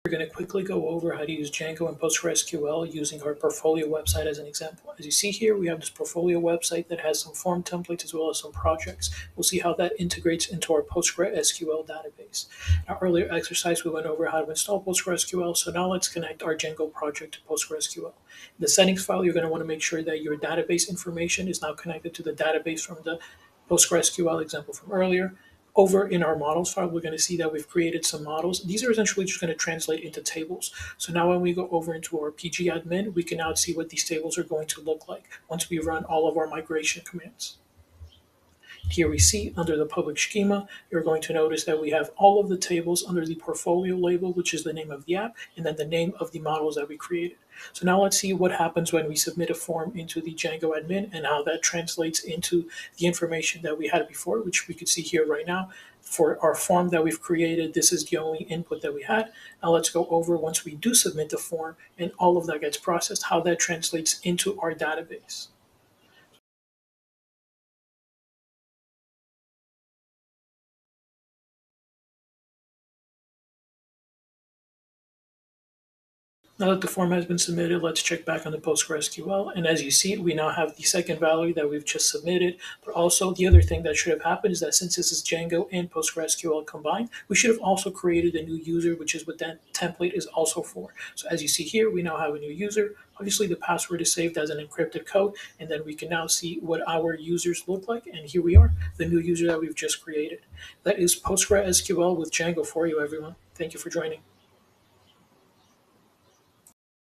We're going to quickly go over how to use Django and PostgreSQL using our portfolio website as an example. As you see here, we have this portfolio website that has some form templates as well as some projects. We'll see how that integrates into our PostgreSQL database. In our earlier exercise, we went over how to install PostgreSQL, so now let's connect our Django project to PostgreSQL. In the settings file, you're going to want to make sure that your database information is now connected to the database from the PostgreSQL example from earlier. Over in our models file, we're going to see that we've created some models. These are essentially just going to translate into tables. So now when we go over into our PG admin, we can now see what these tables are going to look like once we run all of our migration commands. Here we see under the public schema, you're going to notice that we have all of the tables under the portfolio label, which is the name of the app, and then the name of the models that we created. So now let's see what happens when we submit a form into the Django admin and how that translates into the information that we had before, which we could see here right now. For our form that we've created, this is the only input that we had. Now let's go over once we do submit the form and all of that gets processed, how that translates into our database. Now that the form has been submitted, let's check back on the PostgreSQL. And as you see, we now have the second value that we've just submitted. But also the other thing that should have happened is that since this is Django and PostgreSQL combined, we should have also created a new user, which is what that template is also for. So as you see here, we now have a new user. Obviously, the password is saved as an encrypted code, and then we can now see what our users look like. And here we are, the new user that we've just created. That is PostgreSQL with Django for you, everyone. Thank you for joining.